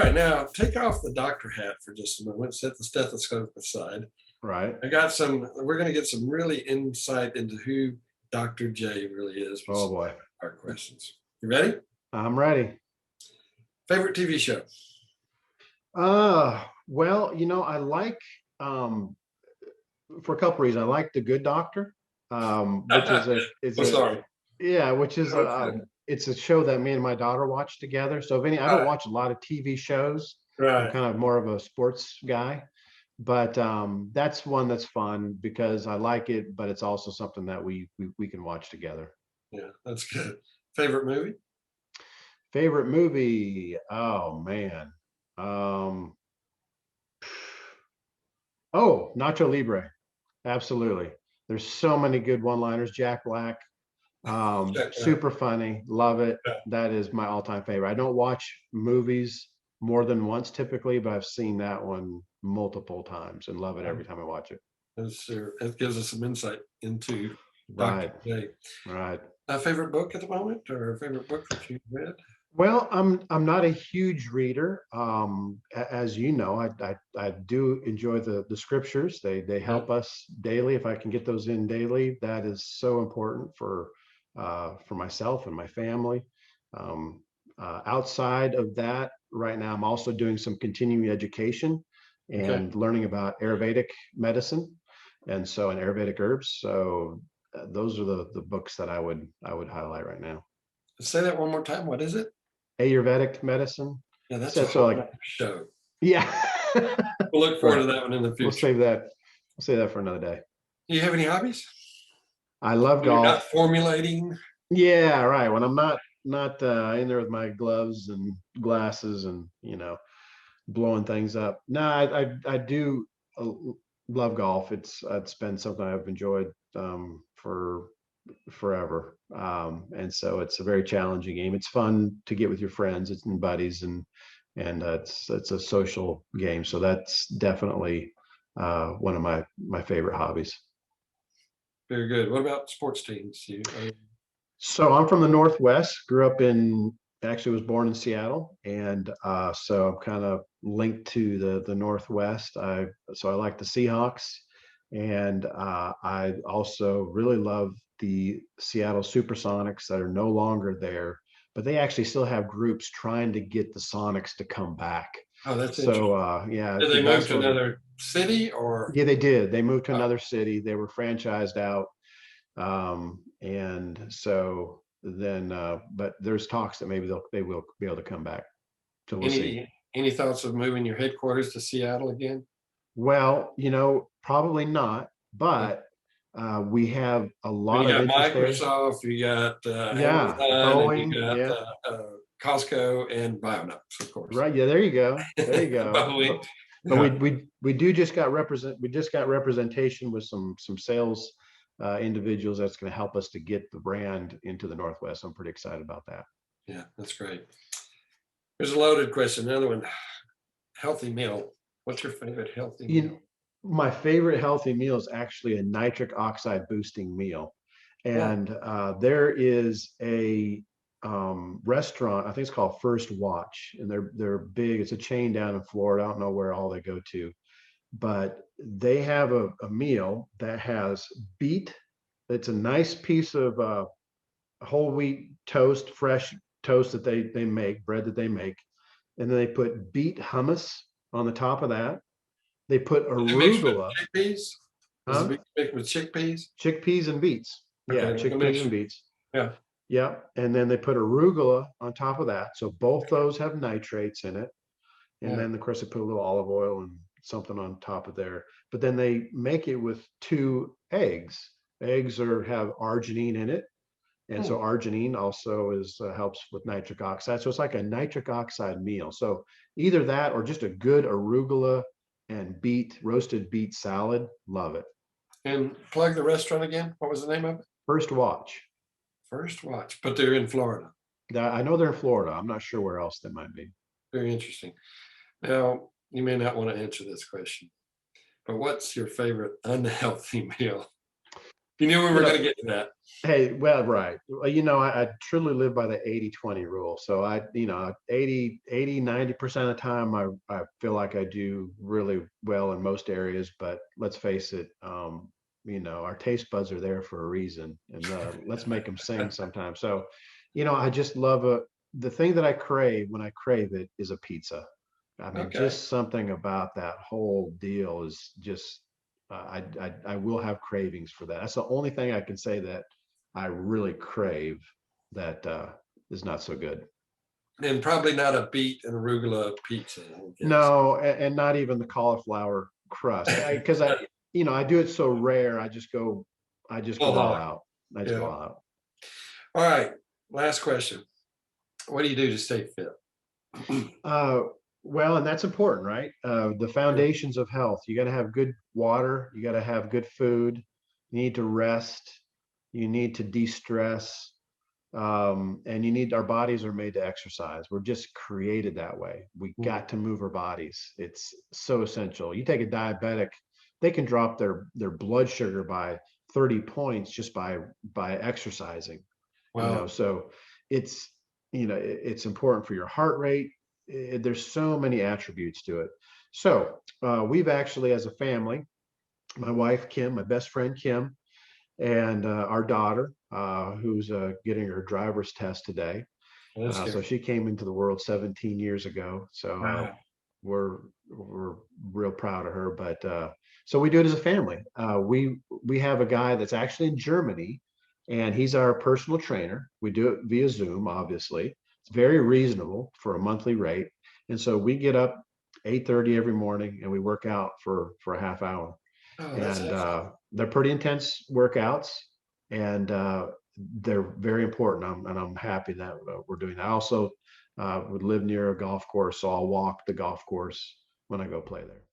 right, now take off the doctor hat for just a moment. Set the stethoscope aside. Right. We're going to get some really insight into who Dr. J really is with Oh some boy. hard questions. You ready? I'm ready. Favorite TV show? Well, I like for a couple reasons. I like The Good Doctor, which is I'm a sorry. yeah, which is Okay. it's a show that me and my daughter watch together. So if any, I don't Right. watch a lot of TV shows. I'm Right. kind of more of a sports guy, but that's one that's fun because I like it, but it's also something that we can watch together. Yeah, that's good. Favorite movie? Favorite movie? Oh man. Um, oh, Nacho Libre. Absolutely. There's so many good one-liners. Jack Black, Check that. super funny. Love it. Yeah, That is my all-time favorite. I don't watch movies more than once typically, but I've seen that one multiple times and love it every time I watch it. it gives us some insight into Dr. Right, J. right. A favorite book at the moment, or a favorite book that you've read? Well, I'm not a huge reader. As you know, I do enjoy the scriptures. They Yeah. help us daily. If I can get those in daily, that is so important for myself and my family. Um, Outside of that, right now I'm also doing some continuing education Okay. and learning about Ayurvedic medicine, and Ayurvedic herbs. So those are the books that I would highlight right now. Say that one more time. What is it? Ayurvedic medicine. Yeah, that's a So whole like, other show. yeah. We'll look forward to Right. that one in the We'll future. save that. We'll save that for another day. Do you have any hobbies I love when you're not golf. formulating? Yeah, right. When I'm not in there with my gloves and glasses and blowing things up. No, I do uh, love golf. It's been something I've enjoyed for forever. And so it's a very challenging game. It's fun to get with your friends, it's and buddies, and it's a social game. So that's definitely one of my favorite hobbies. Very good. What about sports teams? So I'm from the Northwest, grew up actually was born in Seattle. And so I'm kind of linked to the Northwest. I like the Seahawks. And I also really love the Seattle Supersonics that are no longer there, but they actually still have groups trying to get the Sonics to come back. Oh, that's So interesting. yeah, Did they the move to basketball. another city or? Yeah, they did. They moved to Oh, another city. They were franchised out. And so then, but there's talks that maybe they will be able to come back. So we'll see. any thoughts of moving your headquarters to Seattle again? Well, probably not, Yeah. but we have a I mean, lot you of got interest there. Microsoft, you got Yeah, Amazon, and you Boeing. got Yeah, Costco and Bionox, of course. right. Yeah, there you go. There you go. Boeing. But Yeah. we do just got representation with some sales individuals that's going to help us to get the brand into the Northwest. I'm pretty excited about that. Yeah, that's great. Here's a loaded question. Another one. Healthy meal. What's your favorite healthy You meal? My favorite healthy meal is actually a nitric oxide boosting meal. Yeah. And there is a restaurant, I think it's called First Watch, and they're big. It's a chain down in Florida. I don't know where all they go to, but they have a meal that has beet. It's a nice piece of whole wheat toast, fresh toast that they make, bread that they make, and then they put beet hummus on the top of that. They put Is it mixed with arugula, chickpeas? Is it huh? mixed with chickpeas? Chickpeas and beets. Yeah, Okay, like a chickpeas and mixture. beets. Yeah. Yeah. And then they put arugula on top of that. So both those have nitrates in it. And Yeah. then, of course, they put a little olive oil and something on top of there. But then they make it with two eggs. Eggs have arginine in it. And Hmm. so arginine also is helps with nitric oxide. So it's like a nitric oxide meal. So either that or just a good arugula and roasted beet salad. Love it. And plug the restaurant again. What was the name of it? First Watch. First Watch. But they're in Florida. I know they're in Florida. I'm not sure where else they might be. Very interesting. Now, you may not want to answer this question, but what's your favorite unhealthy meal? You knew we You were know, going to get to that. hey, well, right. Well, I truly live by the 80-20 rule. So 90% of the time, I feel like I do really well in most areas, but let's face it, our taste buds are there for a reason, and let's make them sing sometimes. So, I just love the thing that I crave when I crave it is a pizza. I mean, Okay. just something about that whole deal is just, I will have cravings for that. That's the only thing I can say that I really crave that is not so good. And probably not a beet and arugula pizza, I guess. No, and not even the cauliflower crust. Because I do it so rare. I just go Full all hog. out. I just go Yeah. all out. All right. Last question. What do you do to stay fit? Uh, well, and that's important, right? The Sure. foundations of health. You got to have good water. You got to have good food. You need to rest. You need to de-stress. And our bodies are made to exercise. We're just created that way. We got to move our bodies. It's so essential. You take a diabetic, they can drop their blood sugar by 30 points just by exercising. Wow. So it's it's important for your heart rate. There's so many attributes to it. So we've actually, as a family, my wife Kim, my best friend Kim, and our daughter, who's getting her driver's test today. That's So good. she came into the world 17 years ago. So Wow. we're real proud of her. But so we do it as a family. We have a guy that's actually in Germany, and he's our personal trainer. We do it via Zoom, obviously. It's very reasonable for a monthly rate, and so we get up 8:30 every morning and we work out for a half hour, Oh, that's and excellent. they're pretty intense workouts, and they're very important. I'm happy that we're doing that. I also would live near a golf course, so I'll walk the golf course when I go play there.